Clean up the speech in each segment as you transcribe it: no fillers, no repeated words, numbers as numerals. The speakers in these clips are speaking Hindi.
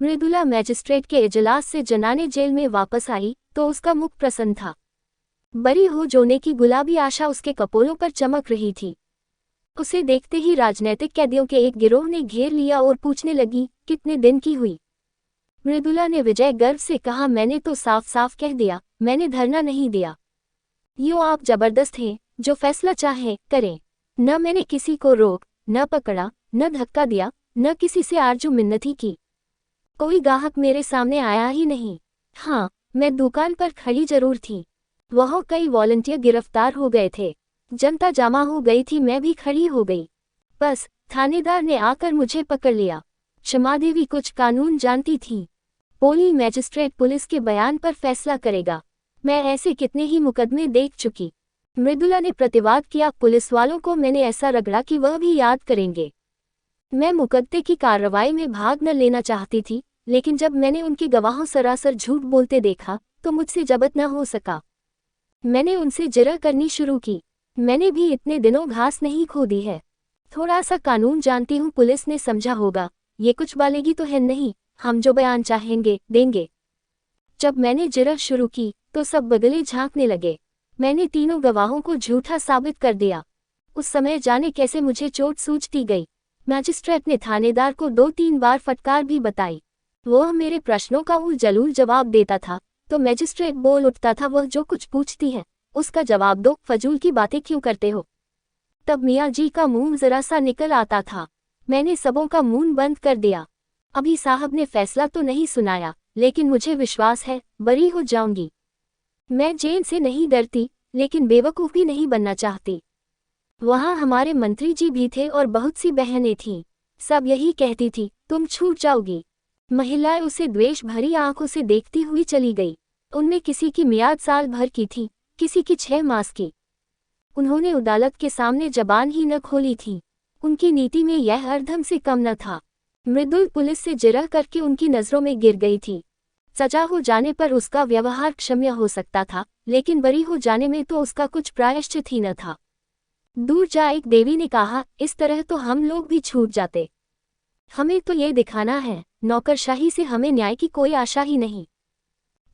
मृदुला मैजिस्ट्रेट के इजलास से जनाने जेल में वापस आई तो उसका मुख प्रसन्न था। बरी हो जोने की गुलाबी आशा उसके कपोलों पर चमक रही थी। उसे देखते ही राजनैतिक कैदियों के एक गिरोह ने घेर लिया और पूछने लगी, कितने दिन की हुई? मृदुला ने विजय गर्व से कहा, मैंने तो साफ साफ कह दिया, मैंने धरना नहीं दिया। यूँ आप जबरदस्त हैं, जो फैसला चाहे करें। न मैंने किसी को रोक, न पकड़ा, न धक्का दिया, न किसी से आरजू मिन्नती की। कोई गाहक मेरे सामने आया ही नहीं। हाँ, मैं दुकान पर खड़ी जरूर थी। वहाँ कई वॉलंटियर गिरफ्तार हो गए थे। जनता जमा हो गई थी, मैं भी खड़ी हो गई। बस थानेदार ने आकर मुझे पकड़ लिया। क्षमा देवी कुछ कानून जानती थी। बोली, मैजिस्ट्रेट पुलिस के बयान पर फैसला करेगा। मैं ऐसे कितने ही मुकदमे देख चुकी। मृदुला ने प्रतिवाद किया, पुलिस वालों को मैंने ऐसा रगड़ा कि वह भी याद करेंगे। मैं मुकदमे की कार्रवाई में भाग न लेना चाहती थी, लेकिन जब मैंने उनके गवाहों सरासर झूठ बोलते देखा तो मुझसे जब्त न हो सका। मैंने उनसे जिरह करनी शुरू की। मैंने भी इतने दिनों घास नहीं खोदी है। थोड़ा सा कानून जानती हूँ। पुलिस ने समझा होगा, ये कुछ बालेगी तो है नहीं, हम जो बयान चाहेंगे देंगे। जब मैंने जिरह शुरू की तो सब बगले झांकने लगे। मैंने तीनों गवाहों को झूठा साबित कर दिया। उस समय जाने कैसे मुझे चोट सूझती गई। मैजिस्ट्रेट ने थानेदार को 2-3 बार फटकार भी बताई। वह मेरे प्रश्नों का उल जलूल जवाब देता था तो मैजिस्ट्रेट बोल उठता था, वह जो कुछ पूछती है उसका जवाब दो, फजूल की बातें क्यों करते हो। तब मियाँ जी का मुंह जरा सा निकल आता था। मैंने सबों का मुंह बंद कर दिया। अभी साहब ने फैसला तो नहीं सुनाया, लेकिन मुझे विश्वास है बरी हो जाऊंगी। मैं जेल से नहीं डरती, लेकिन बेवकूफ़ भी नहीं बनना चाहती। वहाँ हमारे मंत्री जी भी थे और बहुत सी बहनें थीं। सब यही कहती थी, तुम छूट जाओगी। महिलाएं उसे द्वेष भरी आंखों से देखती हुई चली गई। उनमें किसी की मियाद साल भर की थी, किसी की 6 मास की। उन्होंने अदालत के सामने जबान ही न खोली थी। उनकी नीति में यह अर्धम से कम न था। मृदुल पुलिस से जिरह करके उनकी नज़रों में गिर गई थी। सजा हो जाने पर उसका व्यवहार क्षम्य हो सकता था, लेकिन बरी हो जाने में तो उसका कुछ प्रायश्चित ही न था। दूर जा एक देवी ने कहा, इस तरह तो हम लोग भी छूट जाते। हमें तो ये दिखाना है, नौकरशाही से हमें न्याय की कोई आशा ही नहीं।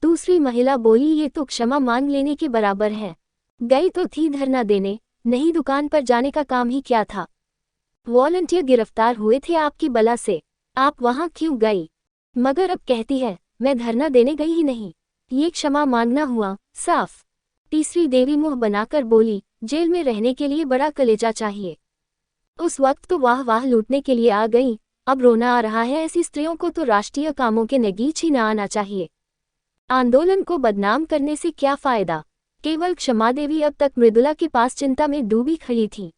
दूसरी महिला बोली, ये तो क्षमा मांग लेने के बराबर है। गई तो थी धरना देने, नहीं दुकान पर जाने का काम ही क्या था। वॉलंटियर गिरफ्तार हुए थे आपकी बला से, आप वहां क्यों गई? मगर अब कहती है, मैं धरना देने गई ही नहीं। ये क्षमा मांगना हुआ साफ। तीसरी देवी मुंह बनाकर बोली, जेल में रहने के लिए बड़ा कलेजा चाहिए। उस वक्त तो वाह वाह लूटने के लिए आ गई, अब रोना आ रहा है। ऐसी स्त्रियों को तो राष्ट्रीय कामों के नगीच ही न आना चाहिए। आंदोलन को बदनाम करने से क्या फायदा। केवल क्षमा देवी अब तक मृदुला के पास चिंता में डूबी खड़ी थी।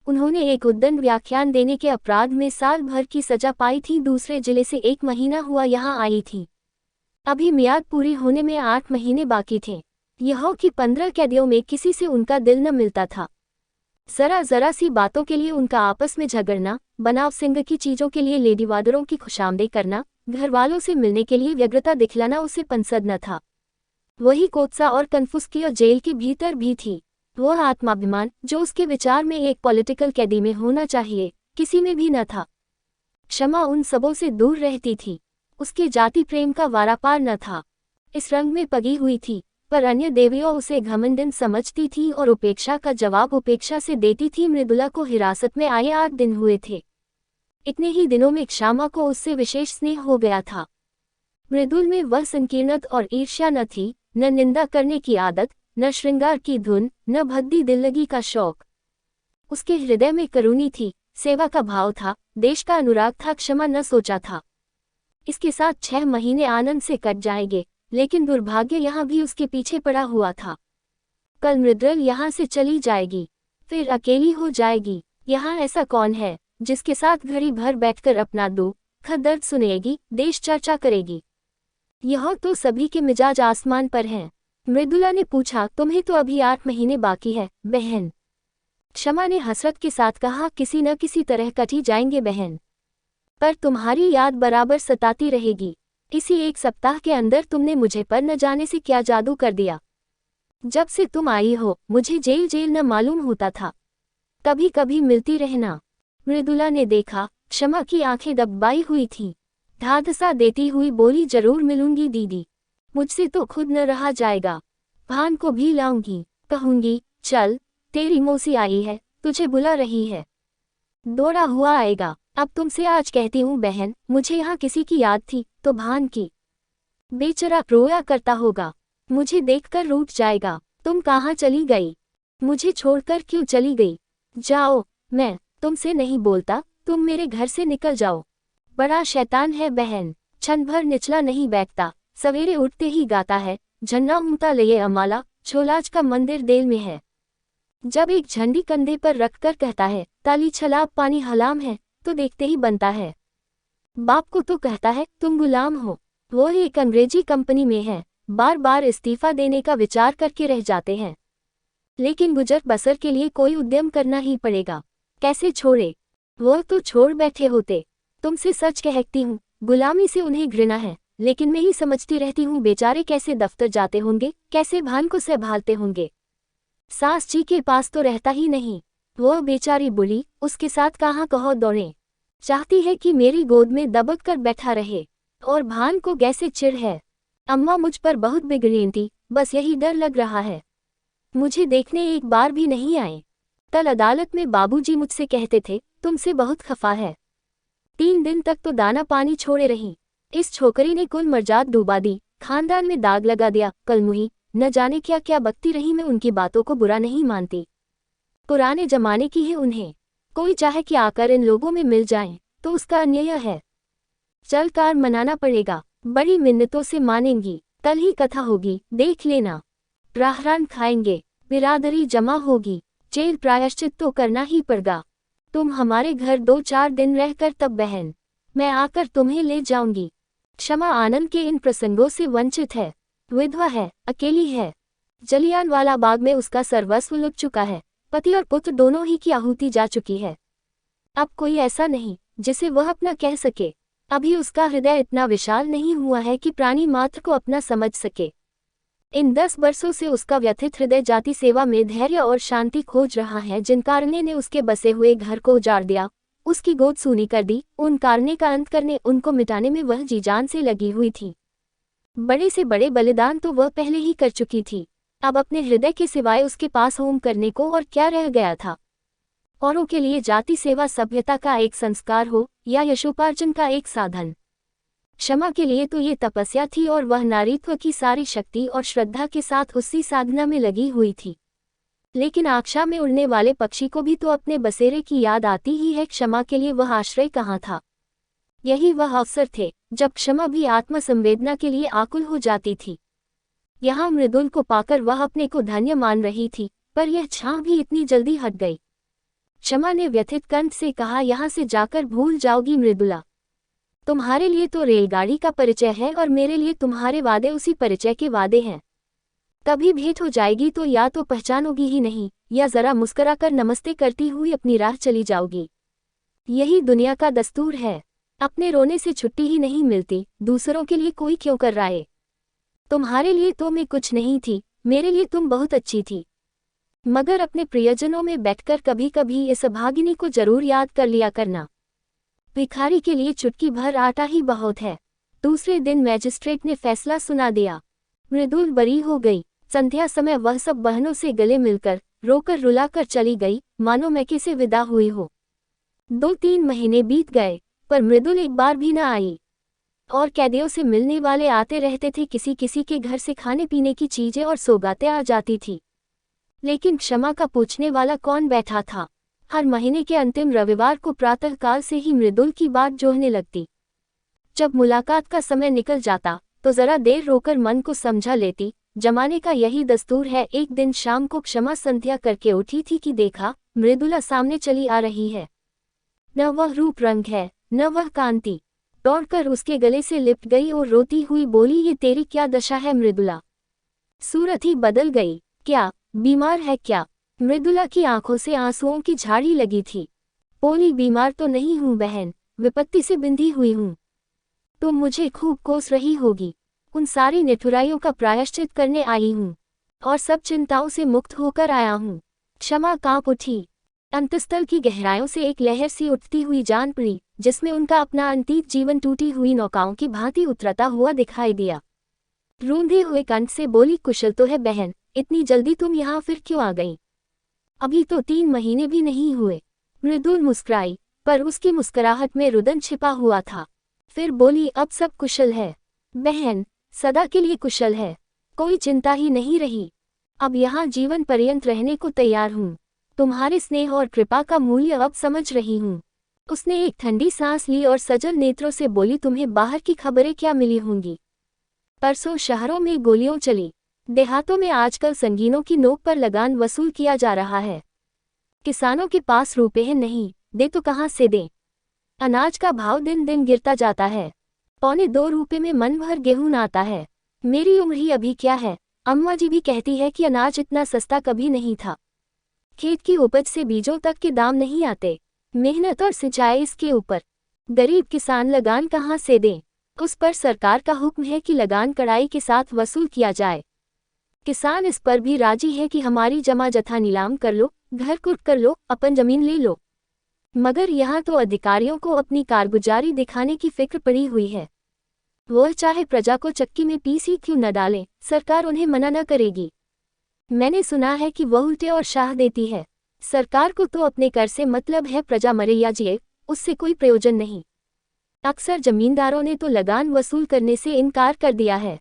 उन्होंने एक उद्दंड व्याख्यान देने के अपराध में साल भर की सजा पाई थी। दूसरे जिले से 1 महीना हुआ यहाँ आई थी। अभी मियाद पूरी होने में 8 महीने बाकी थे। यहाँ की 15 कैदियों में किसी से उनका दिल न मिलता था। जरा सी बातों के लिए उनका आपस में झगड़ना, बनाव सिंह की चीजों के लिए लेडीवादरों की खुशामदी करना, घर वालों से मिलने के लिए व्यग्रता दिखलाना उसे पसंद न था। वही कोत्सा और कन्फुस्की जेल के भीतर भी थी। वह आत्माभिमान जो उसके विचार में एक पॉलिटिकल कैदी में होना चाहिए, किसी में भी न था। क्षमा उन सबों से दूर रहती थी। उसके जाति प्रेम का वारापार न था। इस रंग में पगी हुई थी, पर अन्य देवियों उसे घमंडन समझती थी और उपेक्षा का जवाब उपेक्षा से देती थी। मृदुला को हिरासत में आए 8 दिन हुए थे। इतने ही दिनों में क्षमा को उससे विशेष स्नेह हो गया था। मृदुल में वह संकीर्णत और ईर्ष्या न थी, न निंदा करने की आदत, न श्रृंगार की धुन, न भद्दी दिल्लगी का शौक। उसके हृदय में करुणी थी, सेवा का भाव था, देश का अनुराग था, क्षमा न सोचा था। इसके साथ 6 महीने आनंद से कट जाएंगे, लेकिन दुर्भाग्य यहाँ भी उसके पीछे पड़ा हुआ था। कल मृदुल यहाँ से चली जाएगी, फिर अकेली हो जाएगी। यहाँ ऐसा कौन है जिसके साथ घड़ी भर बैठकर अपना दुख दर्द सुनेगी, देश चर्चा करेगी। यह तो सभी के मिजाज आसमान पर हैं। मृदुला ने पूछा, तुम्हें तो अभी 8 महीने बाकी है बहन। क्षमा ने हसरत के साथ कहा, किसी न किसी तरह कट ही जाएंगे बहन, पर तुम्हारी याद बराबर सताती रहेगी। इसी 1 सप्ताह के अंदर तुमने मुझे पर न जाने से क्या जादू कर दिया। जब से तुम आई हो मुझे जेल न मालूम होता था। कभी कभी मिलती रहना। मृदुला ने देखा, क्षमा की आंखें दबाई हुई थीं। धाधसा देती हुई बोली, जरूर मिलूंगी दीदी, मुझसे तो खुद न रहा जाएगा, भान को भी लाऊंगी, कहूंगी चल तेरी मौसी आई है, तुझे बुला रही है, दौड़ा हुआ आएगा। अब तुमसे आज कहती हूँ बहन, मुझे यहाँ किसी की याद थी तो भान की। बेचारा रोया करता होगा, मुझे देखकर रूठ जाएगा। तुम कहाँ चली गई, मुझे छोड़कर क्यों चली गई? जाओ, मैं तुमसे नहीं बोलता, तुम मेरे घर से निकल जाओ। बड़ा शैतान है बहन, क्षण भर निचला नहीं बैठता, सवेरे उठते ही गाता है, झन्ना उमता ले अमाला, छोलाज का मंदिर देल में है। जब एक झंडी कंधे पर रखकर कहता है, ताली छलाब पानी हलाम है, तो देखते ही बनता है। बाप को तो कहता है तुम गुलाम हो, वो एक अंग्रेजी कंपनी में है, बार बार इस्तीफा देने का विचार करके रह जाते हैं, लेकिन गुजर बसर के लिए कोई उद्यम करना ही पड़ेगा। कैसे छोड़े, वो तो छोड़ बैठे होते। तुमसे सच कहती हूँ, गुलामी से उन्हें घृणा है, लेकिन मैं ही समझती रहती हूँ बेचारे कैसे दफ्तर जाते होंगे, कैसे भान को संभालते होंगे। सास जी के पास तो रहता ही नहीं, वो बेचारी बुली, उसके साथ कहाँ कहो दौड़े। चाहती है कि मेरी गोद में दबक कर बैठा रहे, और भान को कैसे चिढ़ है। अम्मा मुझ पर बहुत बिगड़ी थी, बस यही डर लग रहा है, मुझे देखने एक बार भी नहीं आए। कल अदालत में बाबूजी मुझसे कहते थे तुमसे बहुत खफा है। 3 दिन तक तो दाना पानी छोड़े रही, इस छोकरी ने कुल मर्जाद डूबा दी, खानदान में दाग लगा दिया। कलमुही न जाने क्या क्या बकती रही, मैं उनकी बातों को बुरा नहीं मानती, पुराने जमाने की है उन्हें, कोई चाहे कि आकर इन लोगों में मिल जाएं, तो उसका अन्याय है। चल कार मनाना पड़ेगा, बड़ी मिन्नतों से मानेंगी, कल ही कथा होगी, देख लेना। राहरान खाएंगे, बिरादरी जमा होगी, जेल प्रायश्चित तो करना ही पड़ेगा। तुम हमारे घर 2-4 दिन रहकर तब बहन, मैं आकर तुम्हें ले जाऊंगी। क्षमा आनंद के इन प्रसंगों से वंचित है, विधवा है, अकेली है, जलियांवाला बाग में उसका सर्वस्व लुट चुका है, पति और पुत्र दोनों ही की आहुति जा चुकी है। अब कोई ऐसा नहीं जिसे वह अपना कह सके, अभी उसका हृदय इतना विशाल नहीं हुआ है कि प्राणी मात्र को अपना समझ सके। इन 10 वर्षों से उसका व्यथित हृदय जाति सेवा में धैर्य और शांति खोज रहा है। जिन कारणे ने उसके बसे हुए घर को उजाड़ दिया, उसकी गोद सूनी कर दी, उन कारणे का अंत करने, उनको मिटाने में वह जी जान से लगी हुई थी। बड़े से बड़े बलिदान तो वह पहले ही कर चुकी थी, अब अपने हृदय के सिवाय उसके पास होम करने को और क्या रह गया था। औरों के लिए जाति सेवा सभ्यता का एक संस्कार हो या यशोपार्जन का एक साधन, क्षमा के लिए तो ये तपस्या थी, और वह नारीत्व की सारी शक्ति और श्रद्धा के साथ उसी साधना में लगी हुई थी। लेकिन आकाश में उड़ने वाले पक्षी को भी तो अपने बसेरे की याद आती ही है, क्षमा के लिए वह आश्रय कहाँ था। यही वह अवसर थे जब क्षमा भी आत्मसंवेदना के लिए आकुल हो जाती थी। यहाँ मृदुल को पाकर वह अपने को धन्य मान रही थी, पर यह छां भी इतनी जल्दी हट गई। क्षमा ने व्यथित कंठ से कहा, यहाँ से जाकर भूल जाओगी मृदुला, तुम्हारे लिए तो रेलगाड़ी का परिचय है और मेरे लिए तुम्हारे वादे उसी परिचय के वादे हैं। कभी भेंट हो जाएगी तो या तो पहचानोगी ही नहीं, या जरा मुस्कुराकर नमस्ते करती हुई अपनी राह चली जाओगी। यही दुनिया का दस्तूर है, अपने रोने से छुट्टी ही नहीं मिलती, दूसरों के लिए कोई क्यों कर रहा है। तुम्हारे लिए तो मैं कुछ नहीं थी, मेरे लिए तुम बहुत अच्छी थी, मगर अपने प्रियजनों में बैठकर कभी कभी इस अभागिनी को जरूर याद कर लिया करना। भिखारी के लिए चुटकी भर आटा ही बहुत है। दूसरे दिन मैजिस्ट्रेट ने फैसला सुना दिया, मृदुल बरी हो गई। संध्या समय वह सब बहनों से गले मिलकर रोकर रुलाकर चली गई, मानो मैके से विदा हुई हो। 2-3 महीने बीत गए, पर मृदुल एक बार भी न आई, और कैदियों से मिलने वाले आते रहते थे, किसी किसी के घर से खाने पीने की चीजें और सौगातें आ जाती थी, लेकिन क्षमा का पूछने वाला कौन बैठा था। हर महीने के अंतिम रविवार को प्रातःकाल से ही मृदुल की बात जोहने लगती। जब मुलाकात का समय निकल जाता तो जरा देर रोकर मन को समझा लेती। जमाने का यही दस्तूर है। एक दिन शाम को क्षमा संध्या करके उठी थी कि देखा मृदुला सामने चली आ रही है। न वह रूप रंग है, न वह कांति। दौड़कर उसके गले से लिपट गई और रोती हुई बोली, ये तेरी क्या दशा है मृदुला? सूरत ही बदल गई, क्या बीमार है क्या? मृदुला की आंखों से आंसुओं की झाड़ी लगी थी। बोली, बीमार तो नहीं हूँ बहन, विपत्ति से बिंधी हुई हूँ। तुम मुझे खूब कोस रही होगी, उन सारी निठुराइयों का प्रायश्चित करने आई हूँ और सब चिंताओं से मुक्त होकर आया हूँ। क्षमा कांप उठी, अंतस्थल की गहराइयों से एक लहर सी उठती हुई जान पड़ी। जिसमें उनका अपना अतीत जीवन टूटी हुई नौकाओं की भांति उतरता हुआ दिखाई दिया। रूंधे हुए कंठ से बोली, कुशल तो है बहन, इतनी जल्दी तुम यहाँ फिर क्यों आ गई? अभी तो 3 महीने भी नहीं हुए। मृदुल मुस्कुराई, पर उसकी मुस्कुराहट में रुदन छिपा हुआ था। फिर बोली, अब सब कुशल है बहन, सदा के लिए कुशल है, कोई चिंता ही नहीं रही। अब यहाँ जीवन पर्यंत रहने को तैयार हूँ। तुम्हारे स्नेह और कृपा का मूल्य अब समझ रही हूँ। उसने एक ठंडी सांस ली और सजल नेत्रों से बोली, तुम्हें बाहर की खबरें क्या मिली होंगी? परसों शहरों में गोलियां चली, देहातों में आजकल संगीनों की नोक पर लगान वसूल किया जा रहा है। किसानों के पास रुपए नहीं, दे तो कहाँ से दें? अनाज का भाव दिन दिन गिरता जाता है। 1.25 रुपए में मन भर गेहूं आता है। मेरी उम्र ही अभी क्या है, अम्मा जी भी कहती है कि अनाज इतना सस्ता कभी नहीं था। खेत की उपज से बीजों तक के दाम नहीं आते, मेहनत और सिंचाई इसके ऊपर। गरीब किसान लगान कहाँ से दें? उस पर सरकार का हुक्म है कि लगान कड़ाई के साथ वसूल किया जाए। किसान इस पर भी राजी है कि हमारी जमा जथा नीलाम कर लो, घर कुट कर लो, अपन जमीन ले लो। मगर यहाँ तो अधिकारियों को अपनी कारगुजारी दिखाने की फिक्र पड़ी हुई है। वह चाहे प्रजा को चक्की में पीसी क्यों न डालें, सरकार उन्हें मना न करेगी। मैंने सुना है कि वह उल्टे और शाह देती है। सरकार को तो अपने कर से मतलब है, प्रजा मरे या जिए उससे कोई प्रयोजन नहीं। अक्सर जमींदारों ने तो लगान वसूल करने से इनकार कर दिया है।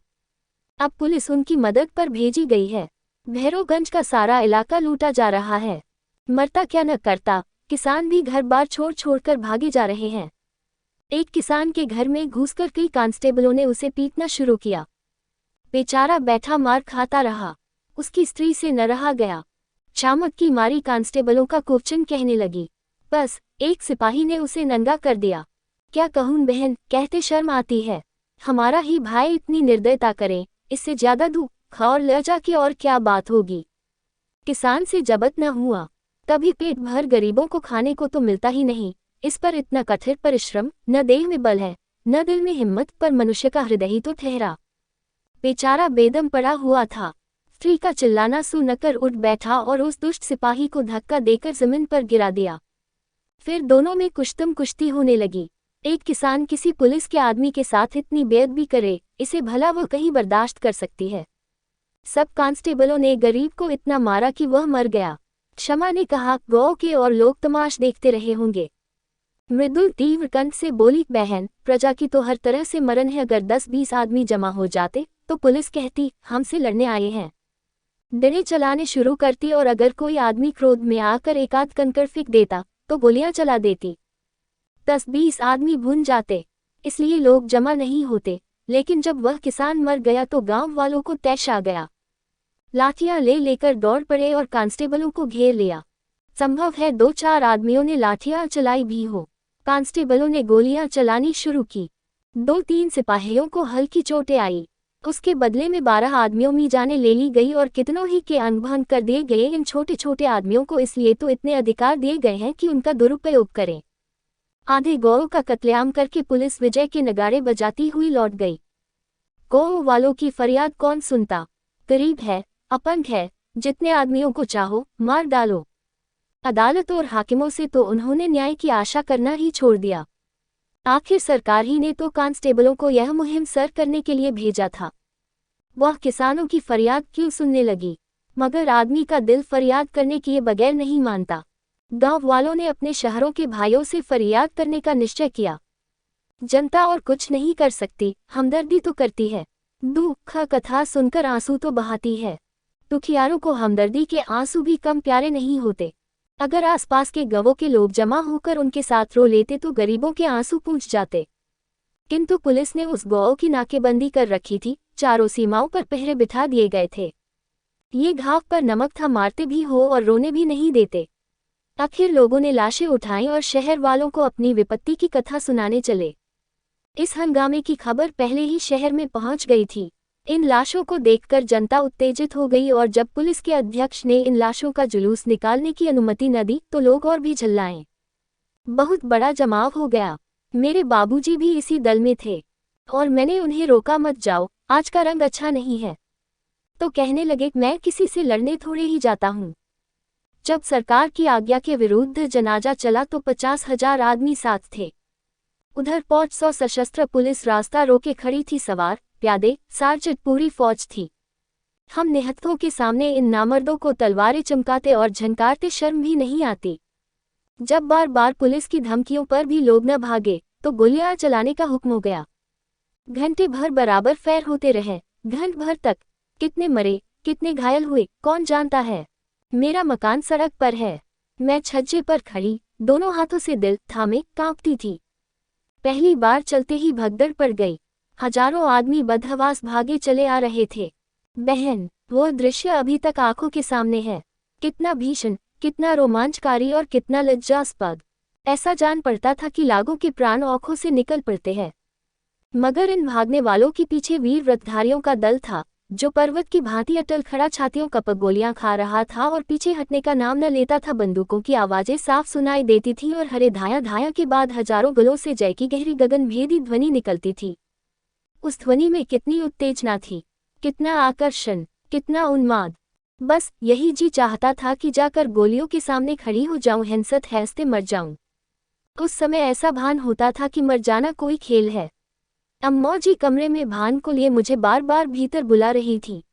अब पुलिस उनकी मदद पर भेजी गई है। भैरवगंज का सारा इलाका लूटा जा रहा है। मरता क्या न करता, किसान भी घर बार छोड़ छोड़कर भागे जा रहे हैं। एक किसान के घर में घुसकर कई कांस्टेबलों ने उसे पीटना शुरू किया। बेचारा बैठा मार खाता रहा, उसकी स्त्री से न रहा गया। शामक की मारी कांस्टेबलों का कुवचन कहने लगी। बस एक सिपाही ने उसे नंगा कर दिया। क्या कहूं बहन, कहते शर्म आती है। हमारा ही भाई इतनी निर्दयता करे, इससे ज्यादा दुख और लज्जा की और क्या बात होगी। किसान से जबत न हुआ, तभी पेट भर गरीबों को खाने को तो मिलता ही नहीं। इस पर इतना कठिन परिश्रम, न देह में बल है न दिल में हिम्मत, पर मनुष्य का हृदय ही तो ठहरा। बेचारा बेदम पड़ा हुआ था। स्त्री का चिल्लाना सुनकर उठ बैठा और उस दुष्ट सिपाही को धक्का देकर जमीन पर गिरा दिया। फिर दोनों में कुश्तम कुश्ती होने लगी। एक किसान किसी पुलिस के आदमी के साथ इतनी बेअदबी करे, इसे भला वह कहीं बर्दाश्त कर सकती है? सब कांस्टेबलों ने गरीब को इतना मारा कि वह मर गया। क्षमा ने कहा, गौ के और लोग तमाश देखते रहे होंगे। मृदुल तीव्र कंठ से बोली, बहन, प्रजा की तो हर तरह से मरण है। अगर 10-20 आदमी जमा हो जाते तो पुलिस कहती हमसे लड़ने आए हैं, डंडे चलाने शुरू करती, और अगर कोई आदमी क्रोध में आकर एक आध कंकड़ फेंक देता तो गोलियां चला देती। 10-20 आदमी भुन जाते, इसलिए लोग जमा नहीं होते। लेकिन जब वह किसान मर गया तो गांव वालों को तैश आ गया। लाठियां ले लेकर दौड़ पड़े और कांस्टेबलों को घेर लिया। संभव है 2-4 आदमियों ने लाठियां चलाई भी हो। कांस्टेबलों ने गोलियां चलानी शुरू की। 2-3 सिपाहियों को हल्की चोटें आई। उसके बदले में 12 आदमियों में जाने ले ली गई और कितनों ही के अंग कर दिए गए। इन छोटे छोटे आदमियों को इसलिए तो इतने अधिकार दिए गए हैं कि उनका दुरुपयोग करें। आधे गौ का कत्लेआम करके पुलिस विजय के नगाड़े बजाती हुई लौट गई। गौ वालों की फरियाद कौन सुनता? गरीब है, अपंग है, जितने आदमियों को चाहो मार डालो। अदालत और हाकिमों से तो उन्होंने न्याय की आशा करना ही छोड़ दिया। आखिर सरकार ही ने तो कांस्टेबलों को यह मुहिम सर करने के लिए भेजा था। वह किसानों की फरियाद क्यों सुनने लगी? मगर आदमी का दिल फरियाद करने के बगैर नहीं मानता। गांव वालों ने अपने शहरों के भाइयों से फरियाद करने का निश्चय किया। जनता और कुछ नहीं कर सकती, हमदर्दी तो करती है। दुख कथा सुनकर आंसू तो बहाती है। दुखियारों को हमदर्दी के आंसू भी कम प्यारे नहीं होते। अगर आसपास के गांवों के लोग जमा होकर उनके साथ रो लेते तो गरीबों के आंसू पूंछ जाते। किंतु पुलिस ने उस गांव की नाकेबंदी कर रखी थी। चारों सीमाओं पर पहरे बिठा दिए गए थे। ये घाव पर नमक था, मारते भी हो और रोने भी नहीं देते। आखिर लोगों ने लाशें उठाई और शहर वालों को अपनी विपत्ति की कथा सुनाने चले। इस हंगामे की खबर पहले ही शहर में पहुंच गई थी। इन लाशों को देखकर जनता उत्तेजित हो गई और जब पुलिस के अध्यक्ष ने इन लाशों का जुलूस निकालने की अनुमति न दी तो लोग और भी झल्लाए। बहुत बड़ा जमाव हो गया। मेरे बाबूजी भी इसी दल में थे और मैंने उन्हें रोका, मत जाओ, आज का रंग अच्छा नहीं है। तो कहने लगे, मैं किसी से लड़ने थोड़े ही जाता हूँ। जब सरकार की आज्ञा के विरुद्ध जनाजा चला तो 50,000 आदमी साथ थे। उधर 500 सशस्त्र पुलिस रास्ता रोके खड़ी थी। सवार, प्यादे, सार्जेंट, पूरी फौज थी। हम निहत्थों के सामने इन नामर्दों को तलवारें चमकाते और झनकारते शर्म भी नहीं आती। जब बार बार पुलिस की धमकियों पर भी लोग न भागे तो गोलियां चलाने का हुक्म हो गया। घंटे भर बराबर फैर होते रहे, घंटे भर तक। कितने मरे, कितने घायल हुए, कौन जानता है। मेरा मकान सड़क पर है। मैं छज्जे पर खड़ी, दोनों हाथों से दिल थामे कांपती थी। पहली बार चलते ही भगदड़ पड़ गई। हजारों आदमी बदहवास भागे चले आ रहे थे। बहन, वो दृश्य अभी तक आंखों के सामने है। कितना भीषण, कितना रोमांचकारी और कितना लज्जास्पद। ऐसा जान पड़ता था कि लागों के प्राण आंखों से निकल पड़ते हैं। मगर इन भागने वालों के पीछे वीर व्रतधारियों का दल था, जो पर्वत की भांति अटल खड़ा छातियों कपक गोलियां खा रहा था और पीछे हटने का नाम न लेता था। बंदूकों की आवाजें साफ सुनाई देती थी और हरे धाया धाया के बाद हजारों गलों से जय की गहरी गगनभेदी ध्वनि निकलती थी। उस ध्वनि में कितनी उत्तेजना थी, कितना आकर्षण, कितना उन्माद। बस यही जी चाहता था कि जाकर गोलियों के सामने खड़ी हो जाऊं, हिंसत हैसते मर जाऊं। उस समय ऐसा भान होता था कि मर जाना कोई खेल है। अम्मा जी कमरे में भान को लिए मुझे बार बार भीतर बुला रही थी।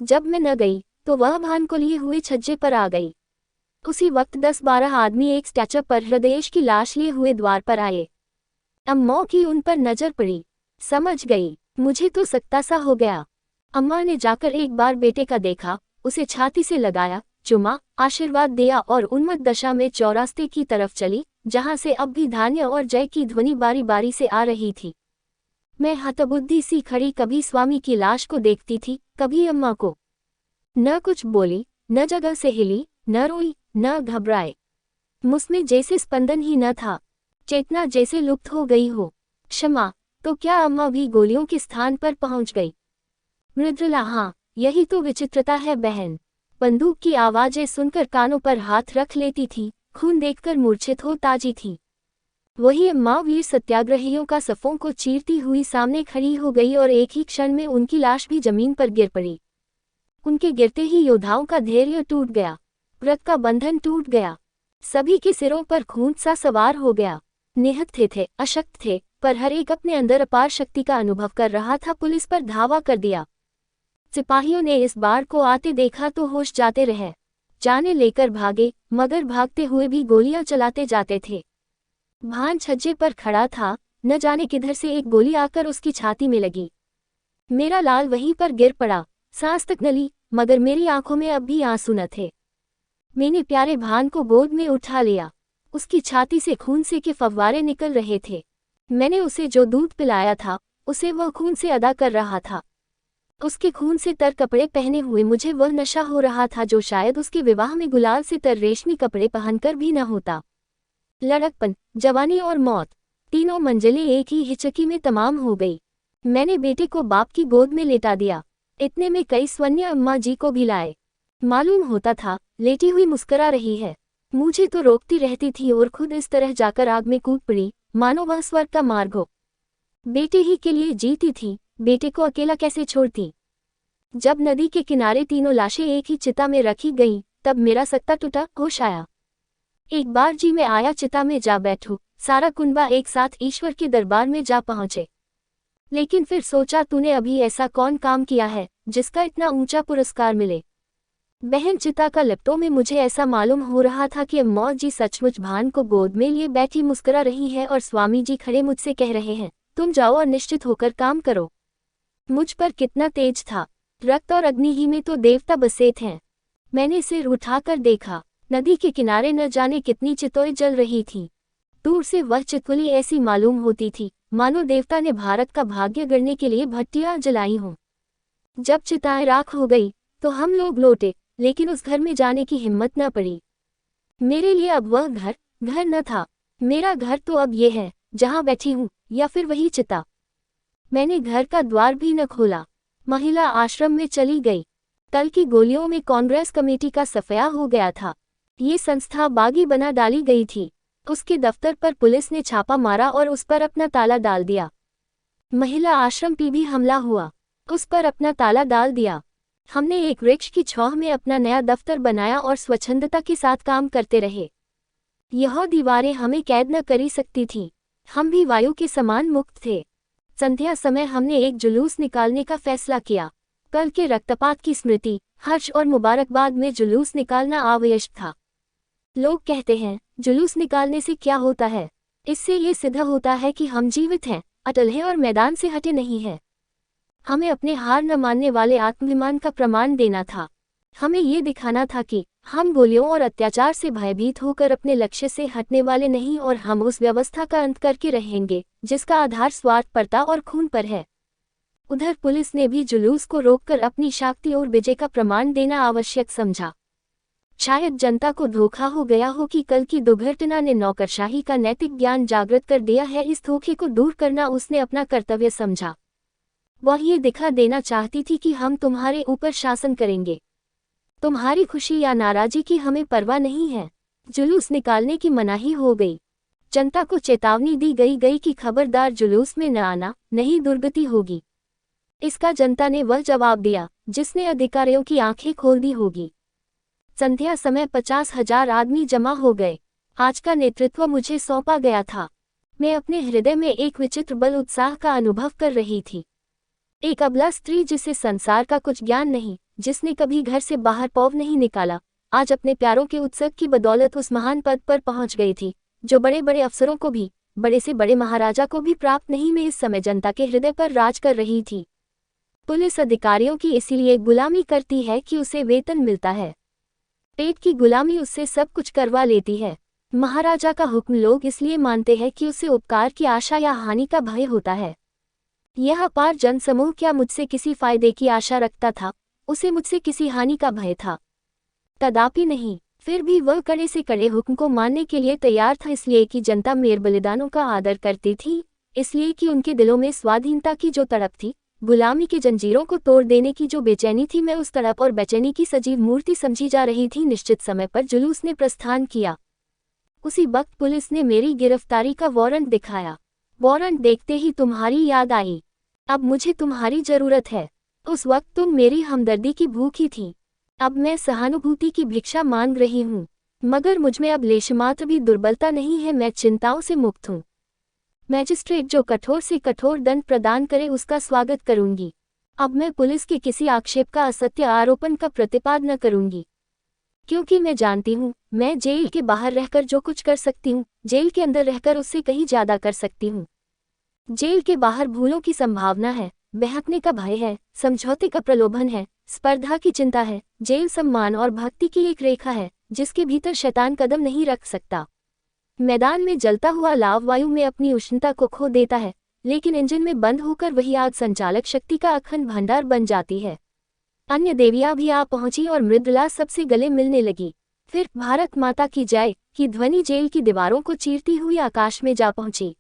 जब मैं न गई तो वह भान को लिए हुए छज्जे पर आ गई। उसी वक्त 10-12 आदमी एक स्टैचर पर हृदयेश की लाश लिए हुए द्वार पर आए। अम्मा की उन पर नजर पड़ी, समझ गई, मुझे तो सकता सा हो गया। अम्मा ने जाकर एक बार बेटे का देखा, उसे छाती से लगाया, चुमा, आशीर्वाद दिया और उन्मत्त दशा में चौरास्ते की तरफ चली, जहां से अब भी धान्य और जय की ध्वनि बारी बारी से आ रही थी। मैं हतबुद्धि सी खड़ी कभी स्वामी की लाश को देखती थी, कभी अम्मा को। न कुछ बोली, न जगह से हिली, न रोई, न घबराए। मुझमें जैसे स्पंदन ही न था, चेतना जैसे लुप्त हो गई हो। क्षमा, तो क्या अम्मा भी गोलियों के स्थान पर पहुंच गई? मृदुला, हाँ, यही तो विचित्रता है बहन। बंदूक की आवाजें सुनकर कानों पर हाथ रख लेती थी, खून देखकर मूर्छित हो ताजी थी। वही अम्मा वीर सत्याग्रहियों का सफों को चीरती हुई सामने खड़ी हो गई और एक ही क्षण में उनकी लाश भी जमीन पर गिर पड़ी। उनके गिरते ही योद्धाओं का धैर्य टूट गया, व्रत का बंधन टूट गया। सभी के सिरों पर खून सा सवार हो गया। निहत्थे थे, अशक्त थे, पर हर एक अपने अंदर अपार शक्ति का अनुभव कर रहा था। पुलिस पर धावा कर दिया। सिपाहियों ने इस बार को आते देखा तो होश जाते रहे, जाने लेकर भागे, मगर भागते हुए भी गोलियां चलाते जाते थे। भान छज्जे पर खड़ा था, न जाने किधर से एक गोली आकर उसकी छाती में लगी। मेरा लाल वहीं पर गिर पड़ा, सांस तक न ली, मगर मेरी आंखों में अब भी आंसू न थे। मैंने प्यारे भान को गोद में उठा लिया। उसकी छाती से खून से के फव्वारे निकल रहे थे। मैंने उसे जो दूध पिलाया था, उसे वह खून से अदा कर रहा था। उसके खून से तर कपड़े पहने हुए मुझे वह नशा हो रहा था जो शायद उसके विवाह में गुलाल से तर रेशमी कपड़े पहनकर भी न होता। लड़कपन, जवानी और मौत, तीनों मंजिलें एक ही हिचकी में तमाम हो गई। मैंने बेटे को बाप की गोद में लेटा दिया। इतने में कई स्वन्य अम्मा जी को भी लाए। मालूम होता था लेटी हुई मुस्करा रही है। मुझे तो रोकती रहती थी और खुद इस तरह जाकर आग में कूद पड़ी, मानो वह स्वर्ग का मार्ग हो। बेटे ही के लिए जीती थी, बेटे को अकेला कैसे छोड़ती। जब नदी के किनारे तीनों लाशें एक ही चिता में रखी गईं, तब मेरा सत्ता टूटा, होश आया। एक बार जी में आया, चिता में जा बैठूं, सारा कुनबा एक साथ ईश्वर के दरबार में जा पहुंचे। लेकिन फिर सोचा, तूने अभी ऐसा कौन काम किया है जिसका इतना ऊंचा पुरस्कार मिले। बहन, चिता का लिपटों में मुझे ऐसा मालूम हो रहा था कि अम्मा जी सचमुच भान को गोद में लिए बैठी मुस्कुरा रही है और स्वामी जी खड़े मुझसे कह रहे हैं, तुम जाओ और निश्चित होकर काम करो। मुझ पर कितना तेज था, रक्त और अग्नि ही में तो देवता बसे थे। मैंने सिर उठाकर देखा, नदी के किनारे न जाने कितनी चितोएं जल रही थीं। दूर से वह चितकुली ऐसी मालूम होती थी मानो देवता ने भारत का भाग्य गढ़ने के लिए भट्टियां जलाई हों। जब चिताएं राख हो गई तो हम लोग लौटे, लेकिन उस घर में जाने की हिम्मत न पड़ी। मेरे लिए अब वह घर घर न था। मेरा घर तो अब ये है जहां बैठी हूं, या फिर वही चिता। मैंने घर का द्वार भी न खोला, महिला आश्रम में चली गई। कल की गोलियों में कांग्रेस कमेटी का सफाया हो गया था। ये संस्था बागी बना डाली गई थी। उसके दफ्तर पर पुलिस ने छापा मारा और उस पर अपना ताला डाल दिया। महिला आश्रम पर भी हमला हुआ, उस पर अपना ताला डाल दिया। हमने एक वृक्ष की छांव में अपना नया दफ्तर बनाया और स्वच्छंदता के साथ काम करते रहे। यह दीवारें हमें कैद न करी सकती थीं। हम भी वायु के समान मुक्त थे। संध्या समय हमने एक जुलूस निकालने का फैसला किया। कल के रक्तपात की स्मृति, हर्ष और मुबारकबाद में जुलूस निकालना आवश्यक था। लोग कहते हैं, जुलूस निकालने से क्या होता है? इससे ये सिद्ध होता है कि हम जीवित हैं, अटल हैं और मैदान से हटे नहीं हैं। हमें अपने हार न मानने वाले आत्माभिमान का प्रमाण देना था। हमें ये दिखाना था कि हम गोलियों और अत्याचार से भयभीत होकर अपने लक्ष्य से हटने वाले नहीं और हम उस व्यवस्था का अंत करके रहेंगे जिसका आधार स्वार्थपरता और खून पर है। उधर पुलिस ने भी जुलूस को रोककर अपनी शक्ति और विजय का प्रमाण देना आवश्यक समझा। शायद जनता को धोखा हो गया हो कि कल की दुर्घटना ने नौकरशाही का नैतिक ज्ञान जागृत कर दिया है। इस धोखे को दूर करना उसने अपना कर्तव्य समझा। वह ये दिखा देना चाहती थी कि हम तुम्हारे ऊपर शासन करेंगे, तुम्हारी खुशी या नाराजी की हमें परवाह नहीं है। जुलूस निकालने की मनाही हो गई। जनता को चेतावनी दी गई कि खबरदार जुलूस में न आना, नहीं दुर्गति होगी। इसका जनता ने वह जवाब दिया जिसने अधिकारियों की आंखें खोल दी होगी। संध्या समय 50,000 आदमी जमा हो गए। आज का नेतृत्व मुझे सौंपा गया था। मैं अपने हृदय में एक विचित्र बल उत्साह का अनुभव कर रही थी। एक अबला स्त्री जिसे संसार का कुछ ज्ञान नहीं, जिसने कभी घर से बाहर पाँव नहीं निकाला, आज अपने प्यारों के उत्सव की बदौलत उस महान पद पर पहुंच गई थी जो बड़े बड़े अफसरों को भी, बड़े से बड़े महाराजा को भी प्राप्त नहीं। मैं इस समय जनता के हृदय पर राज कर रही थी। पुलिस अधिकारियों की इसीलिए गुलामी करती है कि उसे वेतन मिलता है। पेट की गुलामी उससे सब कुछ करवा लेती है। महाराजा का हुक्म लोग इसलिए मानते हैं कि उसे उपकार की आशा या हानि का भय होता है। यह अपार जनसमूह क्या मुझसे किसी फायदे की आशा रखता था? उसे मुझसे किसी हानि का भय था? कदापि नहीं। फिर भी वह कड़े से कड़े हुक्म को मानने के लिए तैयार था, इसलिए कि जनता मेरे बलिदानों का आदर करती थी, इसलिए कि उनके दिलों में स्वाधीनता की जो तड़प थी, गुलामी की जंजीरों को तोड़ देने की जो बेचैनी थी, मैं उस तड़प और बेचैनी की सजीव मूर्ति समझी जा रही थी। निश्चित समय पर जुलूस ने प्रस्थान किया। उसी वक्त पुलिस ने मेरी गिरफ्तारी का वारंट दिखाया। वारंट देखते ही तुम्हारी याद आई। अब मुझे तुम्हारी जरूरत है। उस वक्त तुम मेरी हमदर्दी की भूखी थी। अब मैं सहानुभूति की भिक्षा मांग रही हूँ, मगर मुझमें अब लेशमात्र भी दुर्बलता नहीं है। मैं चिंताओं से मुक्त हूँ। मैजिस्ट्रेट जो कठोर से कठोर दंड प्रदान करे उसका स्वागत करूंगी। अब मैं पुलिस के किसी आक्षेप का असत्य आरोपण का प्रतिपाद न करूंगी, क्योंकि मैं जानती हूँ मैं जेल के बाहर रहकर जो कुछ कर सकती हूँ, जेल के अंदर रहकर उससे कहीं ज्यादा कर सकती हूँ। जेल के बाहर भूलों की संभावना है, बहकने का भय है, समझौते का प्रलोभन है, स्पर्धा की चिंता है। जेल सम्मान और भक्ति की एक रेखा है जिसके भीतर शैतान कदम नहीं रख सकता। मैदान में जलता हुआ लाव वायु में अपनी उष्णता को खो देता है, लेकिन इंजन में बंद होकर वही आग संचालक शक्ति का अखंड भंडार बन जाती है। अन्य देवियां भी आ पहुंची और मृदुला सबसे गले मिलने लगी। फिर भारत माता की जय की ध्वनि जेल की दीवारों को चीरती हुई आकाश में जा पहुंची।